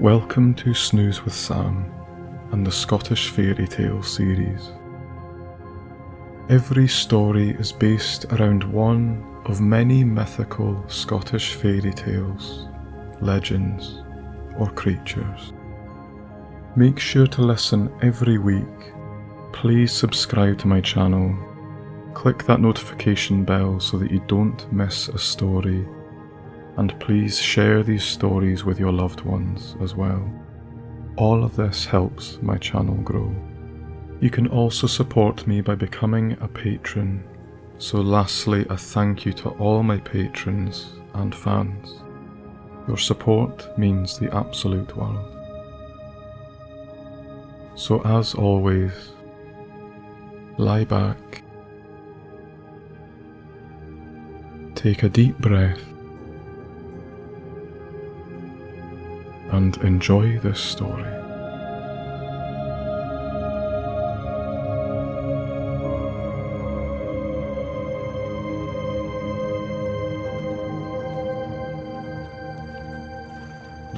Welcome to Snooze with Sam and the Scottish Fairy Tale series. Every story is based around one of many mythical Scottish fairy tales, legends, or creatures. Make sure to listen every week. Please subscribe to my channel. Click that notification bell so that you don't miss a story. And please share these stories with your loved ones as well. All of this helps my channel grow. You can also support me by becoming a patron. So lastly, a thank you to all my patrons and fans. Your support means the absolute world. So as always, lie back, take a deep breath, and enjoy this story.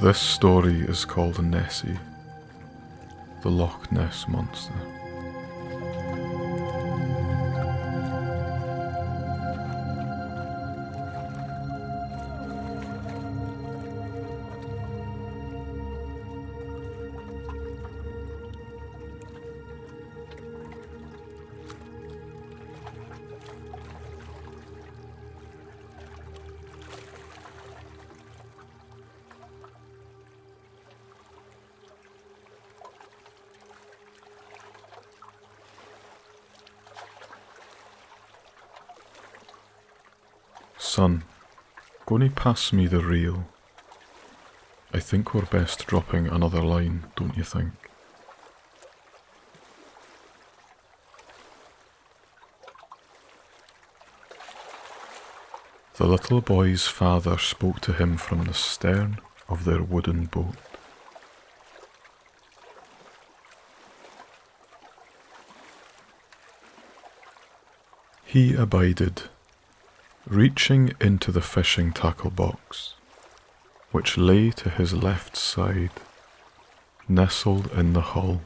This story is called Nessie, the Loch Ness Monster. Son, gonna pass me the reel. I think we're best dropping another line, don't you think? The little boy's father spoke to him from the stern of their wooden boat. He abided, reaching into the fishing tackle box, which lay to his left side, nestled in the hull.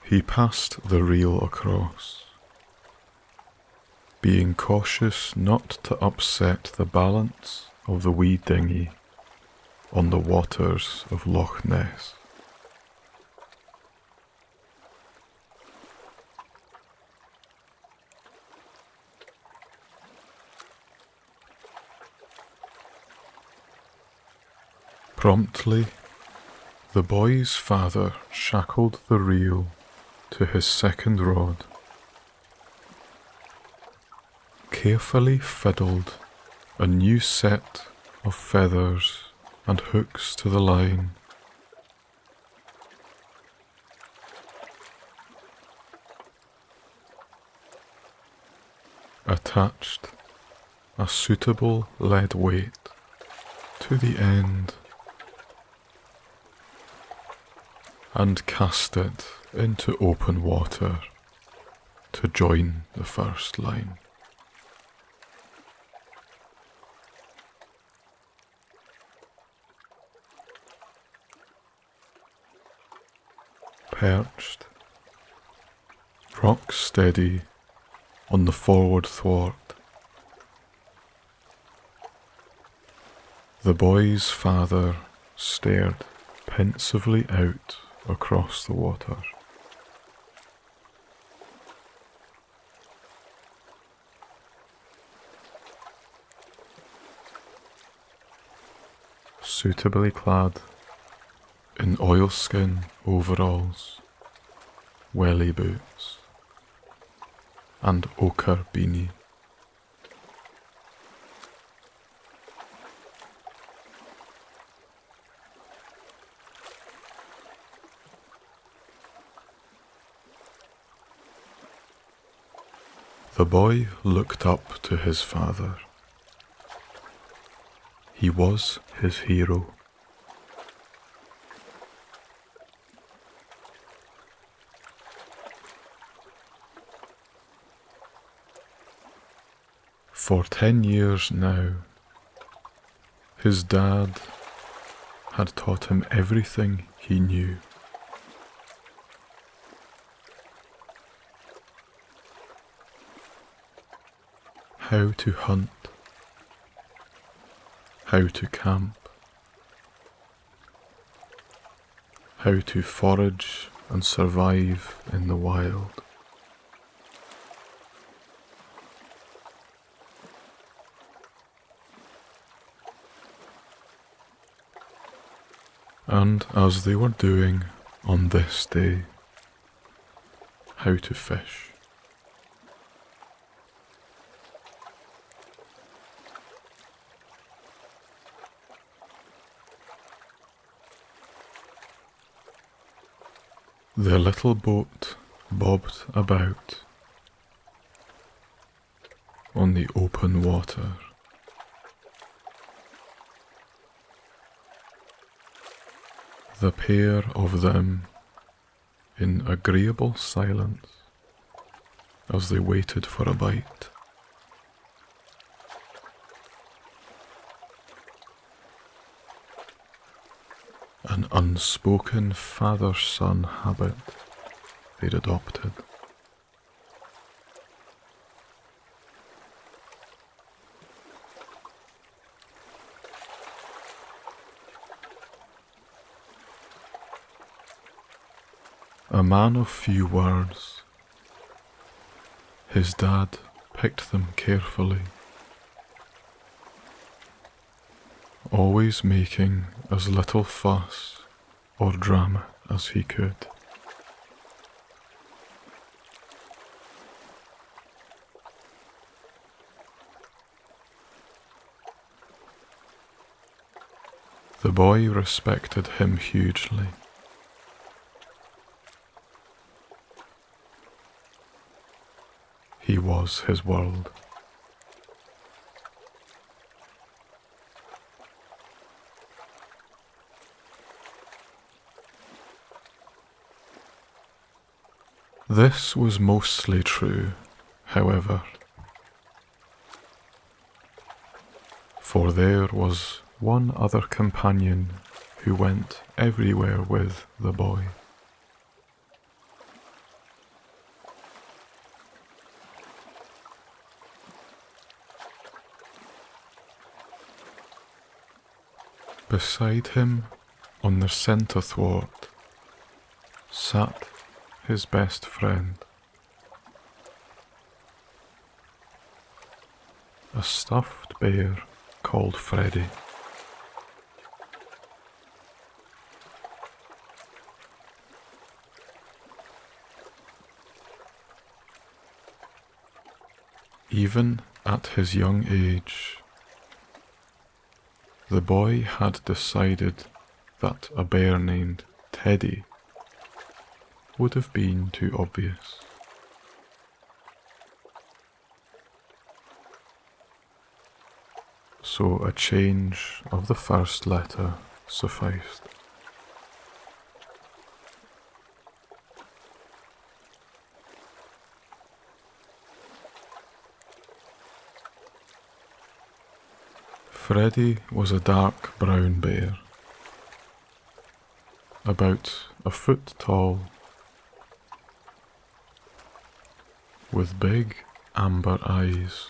He passed the reel across, being cautious not to upset the balance of the wee dinghy on the waters of Loch Ness. Promptly, the boy's father shackled the reel to his second rod, carefully fiddled a new set of feathers and hooks to the line, attached a suitable lead weight to the end, and cast it into open water to join the first line. Perched, rock steady on the forward thwart, the boy's father stared pensively out across the water. Suitably clad in oilskin overalls, welly boots, and ochre beanie. The boy looked up to his father. He was his hero. For 10 years now, his dad had taught him everything he knew. How to hunt, how to camp, how to forage and survive in the wild. And as they were doing on this day, how to fish. The little boat bobbed about on the open water. The pair of them in agreeable silence as they waited for a bite. An unspoken father-son habit they'd adopted. A man of few words, his dad picked them carefully, always making as little fuss or drama as he could. The boy respected him hugely. He was his world. This was mostly true, however, for there was one other companion who went everywhere with the boy. Beside him, on the centre thwart, sat his best friend, a stuffed bear called Freddy. Even at his young age, the boy had decided that a bear named Teddy would have been too obvious. So a change of the first letter sufficed. Freddy was a dark brown bear, about a foot tall, with big amber eyes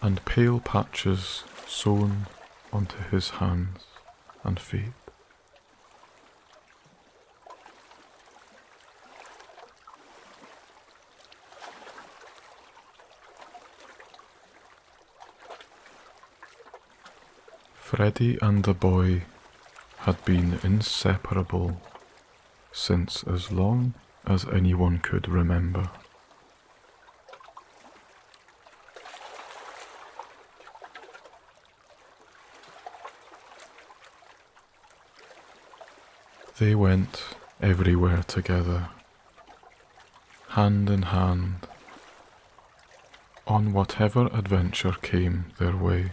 and pale patches sewn onto his hands and feet. Freddy and the boy had been inseparable since as long as anyone could remember. They went everywhere together, hand in hand, on whatever adventure came their way.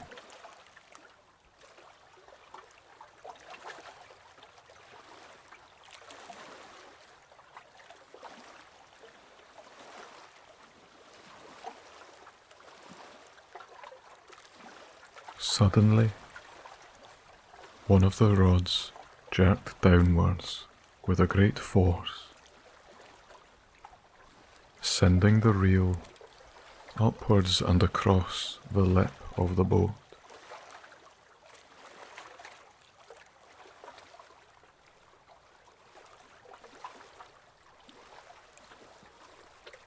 Suddenly, one of the rods jerked downwards with a great force, sending the reel upwards and across the lip of the boat.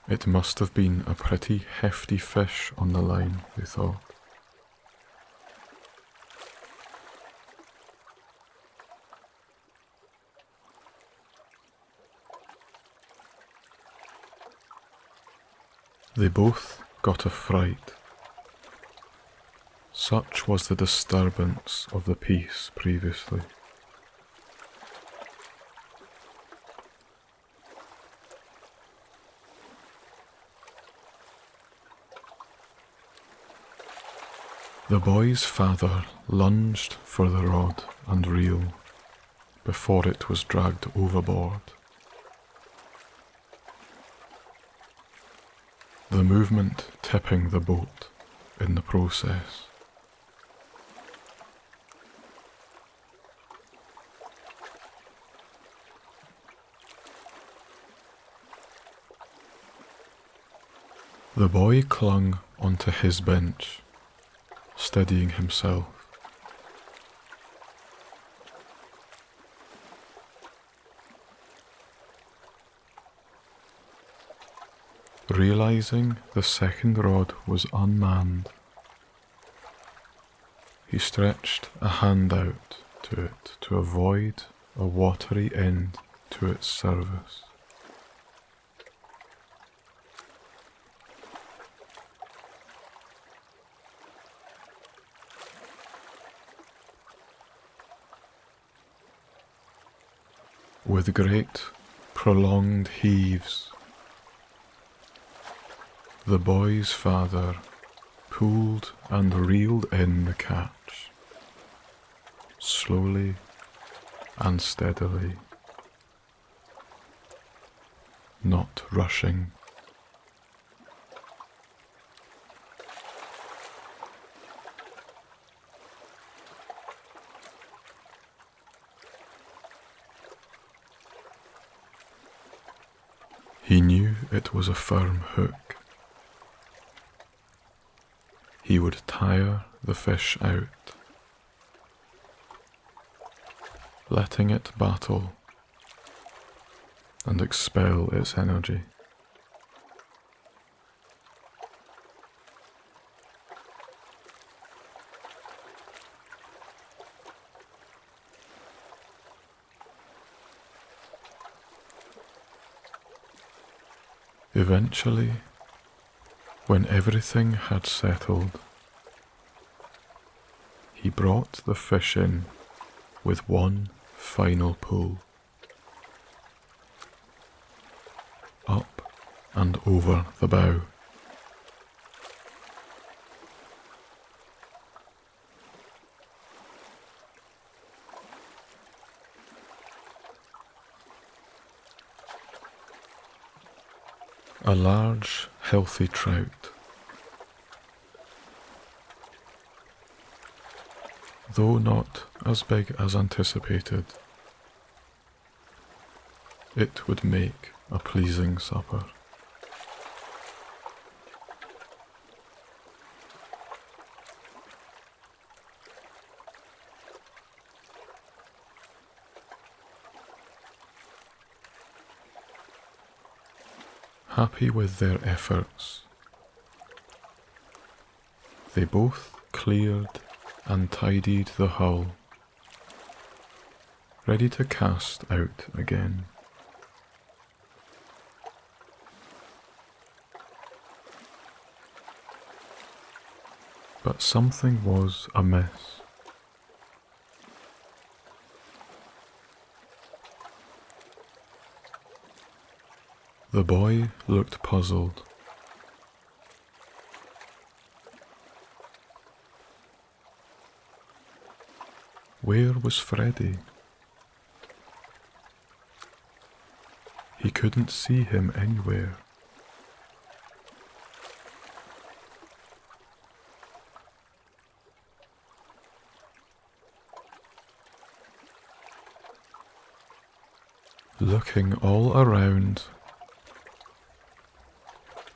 It must have been a pretty hefty fish on the line, they thought. They both got a fright. Such was the disturbance of the peace previously. The boy's father lunged for the rod and reel before it was dragged overboard. The movement tipping the boat in the process. The boy clung onto his bench, steadying himself. Realizing the second rod was unmanned, he stretched a hand out to it to avoid a watery end to its service. With great, prolonged heaves, the boy's father pulled and reeled in the catch, slowly and steadily, not rushing. He knew it was a firm hook. He would tire the fish out, letting it battle and expel its energy. Eventually, when everything had settled, he brought the fish in with one final pull, up and over the bow. A large, healthy trout. Though not as big as anticipated, it would make a pleasing supper. Happy with their efforts, they both cleared and tidied the hull, ready to cast out again. But something was amiss. The boy looked puzzled. Where was Freddy? He couldn't see him anywhere. looking all around,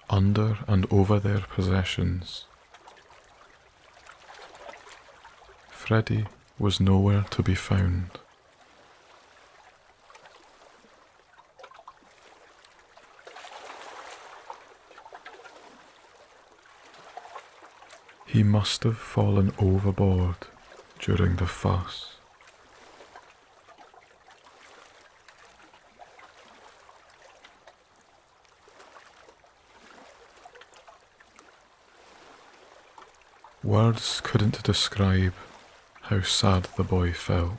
under and over their possessions. Freddie was nowhere to be found. He must have fallen overboard during the fuss. Words couldn't describe how sad the boy felt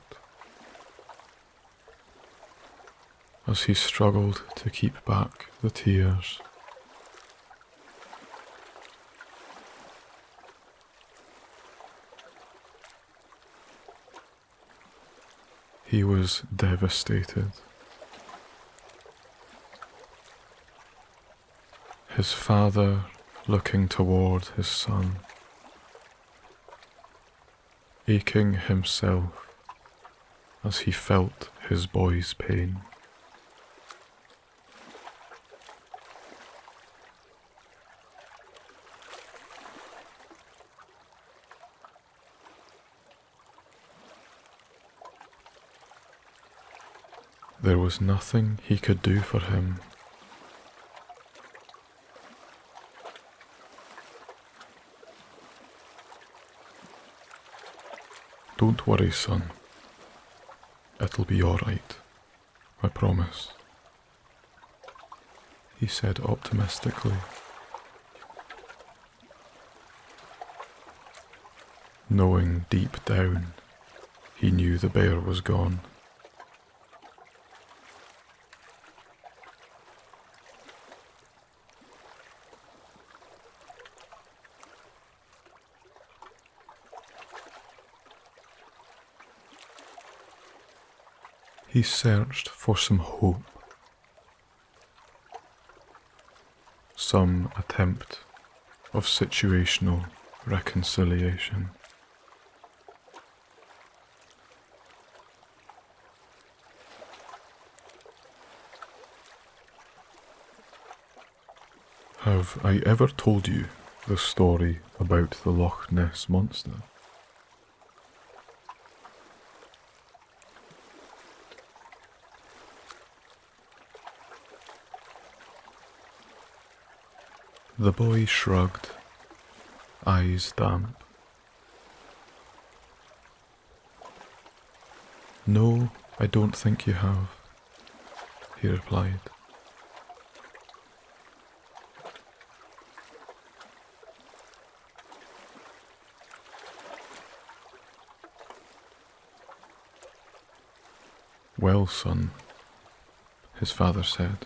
as he struggled to keep back the tears. He was devastated. His father looking toward his son, aching himself as he felt his boy's pain. There was nothing he could do for him. Don't worry, son. It'll be all right. I promise, he said optimistically, knowing deep down he knew the bear was gone. He searched for some hope, some attempt of situational reconciliation. Have I ever told you the story about the Loch Ness Monster? The boy shrugged, eyes damp. No, I don't think you have, he replied. Well, son, his father said,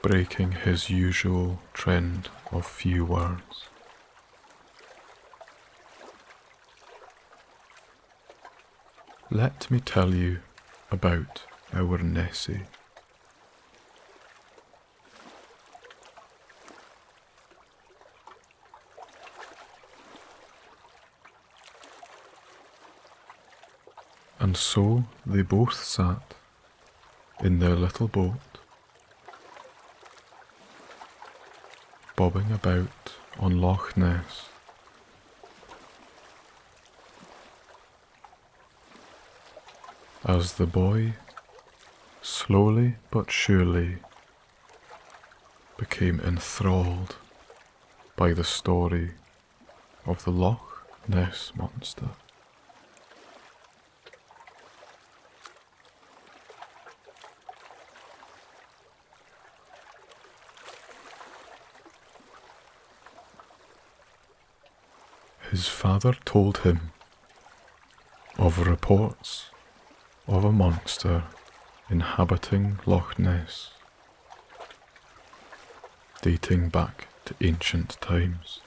breaking his usual trend of few words. Let me tell you about our Nessie. And so they both sat in their little boat, bobbing about on Loch Ness. As the boy, slowly but surely, became enthralled by the story of the Loch Ness Monster. His father told him of reports of a monster inhabiting Loch Ness, dating back to ancient times.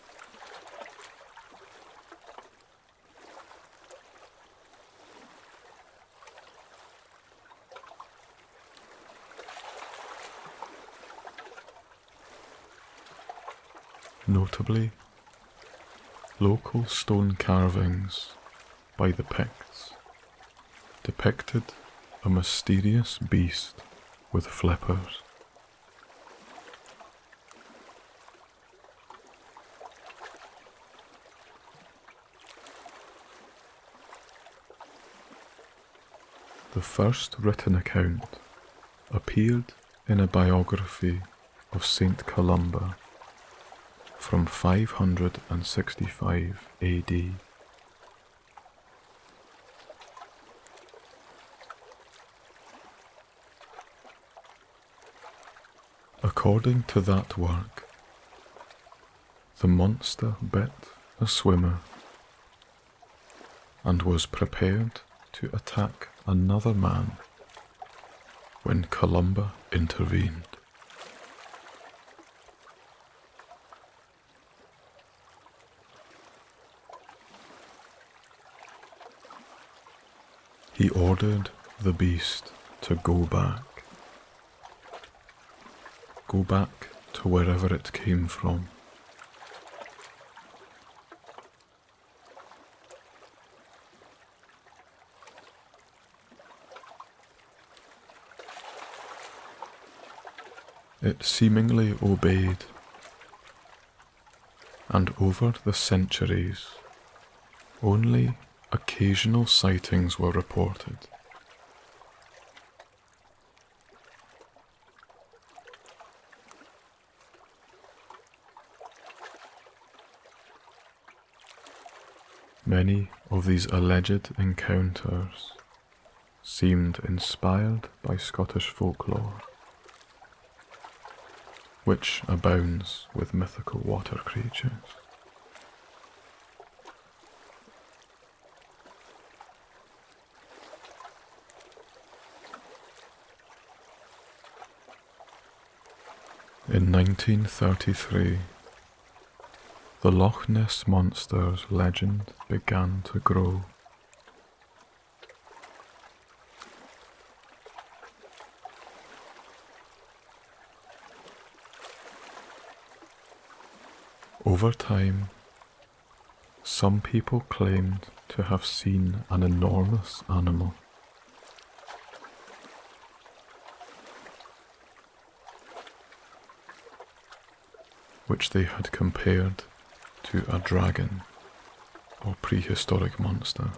Notably, local stone carvings by the Picts depicted a mysterious beast with flippers. The first written account appeared in a biography of Saint Columba from 565 AD. According to that work, the monster bit a swimmer and was prepared to attack another man when Columba intervened. He ordered the beast to go back to wherever it came from. It seemingly obeyed, and over the centuries, only occasional sightings were reported. Many of these alleged encounters seemed inspired by Scottish folklore, which abounds with mythical water creatures. In 1933, the Loch Ness Monster's legend began to grow. Over time, some people claimed to have seen an enormous animal. Which they had compared to a dragon or prehistoric monster.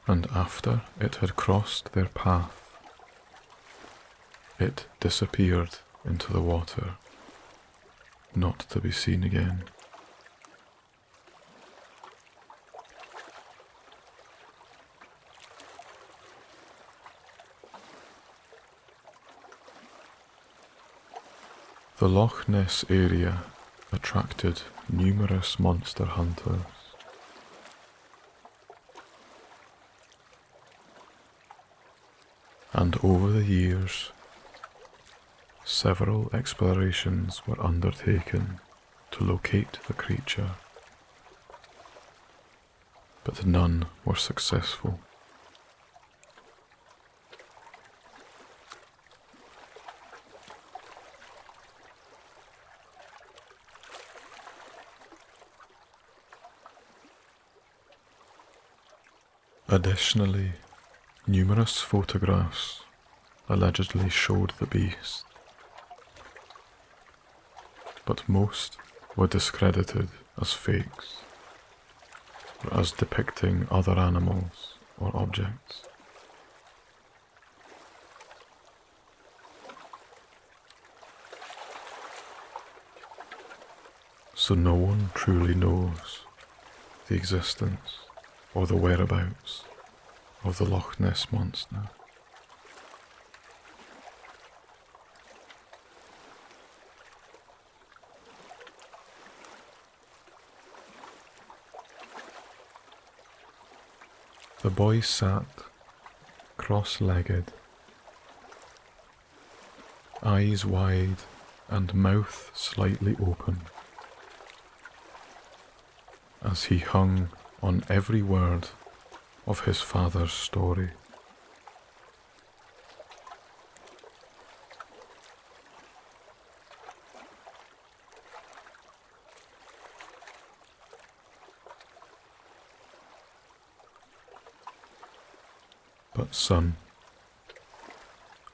And after it had crossed their path, it disappeared into the water, not to be seen again. The Loch Ness area attracted numerous monster hunters. And over the years, several explorations were undertaken to locate the creature, but none were successful. Additionally, numerous photographs allegedly showed the beast, but most were discredited as fakes or as depicting other animals or objects. So no one truly knows the existence or the whereabouts of the Loch Ness Monster. The boy sat cross-legged, eyes wide and mouth slightly open, as he hung on every word of his father's story. But son,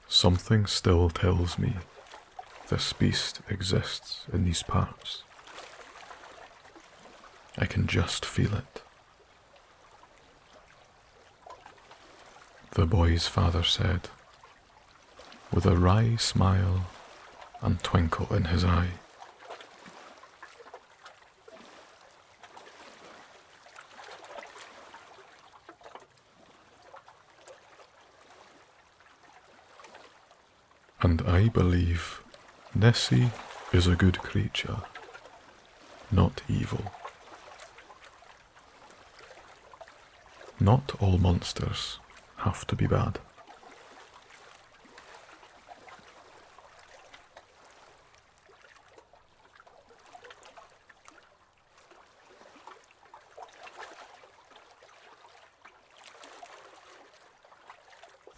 something still tells me this beast exists in these parts. I can just feel it. The boy's father said, with a wry smile and twinkle in his eye. And I believe Nessie is a good creature, not evil. Not all monsters have to be bad.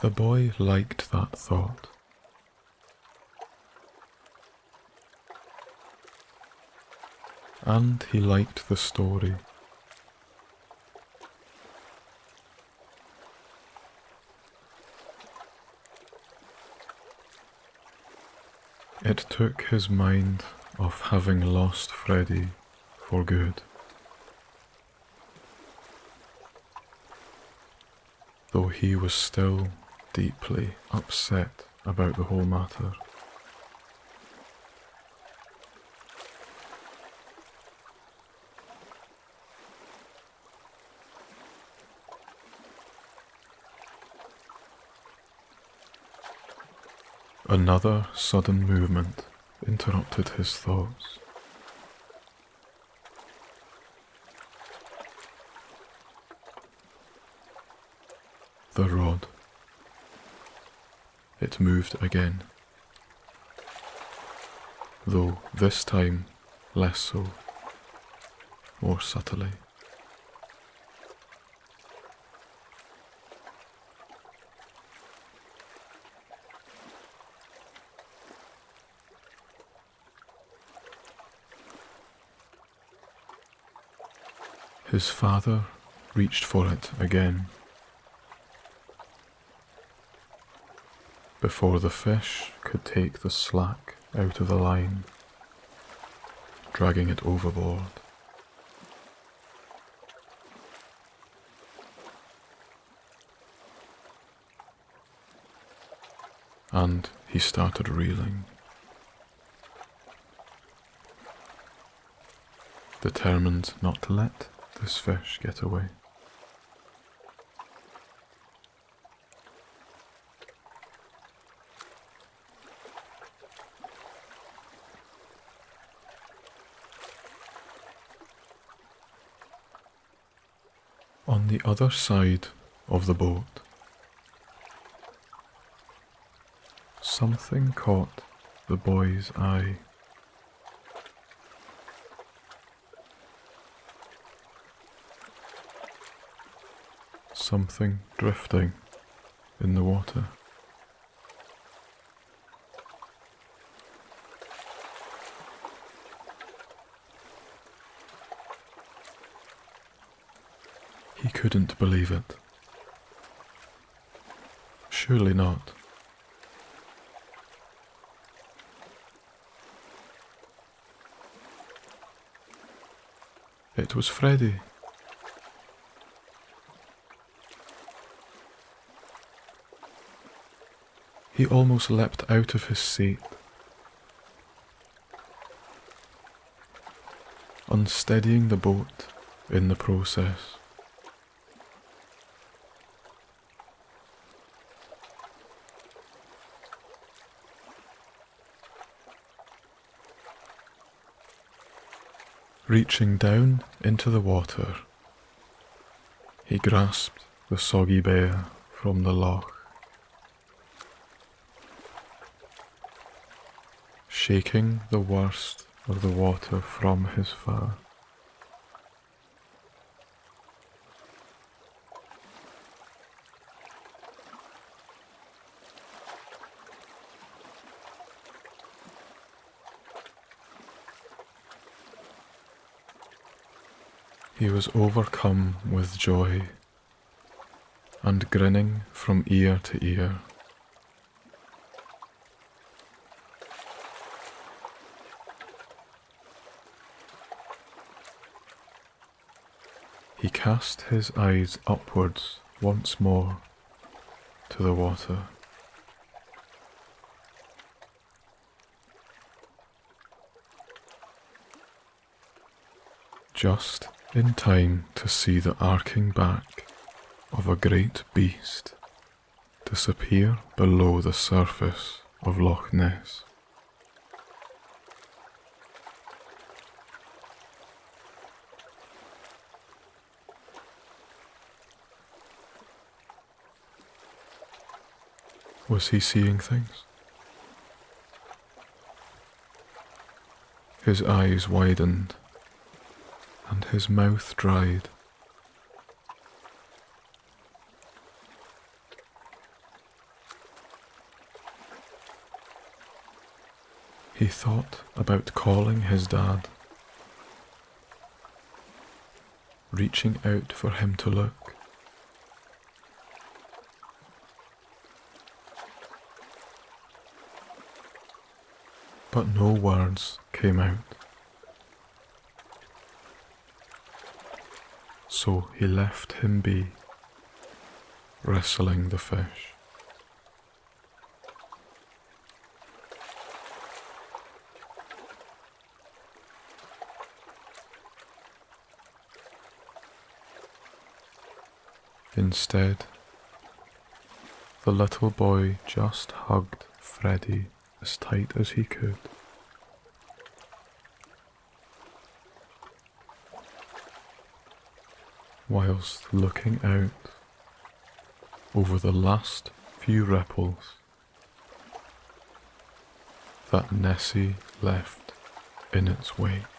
The boy liked that thought. And he liked the story. It took his mind off having lost Freddy for good. Though he was still deeply upset about the whole matter. Another sudden movement interrupted his thoughts. The rod. It moved again, though this time less so, more subtly. His father reached for it again. Before the fish could take the slack out of the line, dragging it overboard. And he started reeling, determined not to let this fish get away. On the other side of the boat, something caught the boy's eye. Something drifting in the water. He couldn't believe it. Surely not. It was Freddy. He almost leapt out of his seat, unsteadying the boat in the process. Reaching down into the water, he grasped the soggy bear from the loch, shaking the worst of the water from his fur. He was overcome with joy and grinning from ear to ear. He cast his eyes upwards once more to the water. Just in time to see the arcing back of a great beast disappear below the surface of Loch Ness. Was he seeing things? His eyes widened and his mouth dried. He thought about calling his dad, reaching out for him to look. But no words came out. So he left him be, wrestling the fish. Instead, the little boy just hugged Freddie as tight as he could. Whilst looking out over the last few ripples that Nessie left in its wake.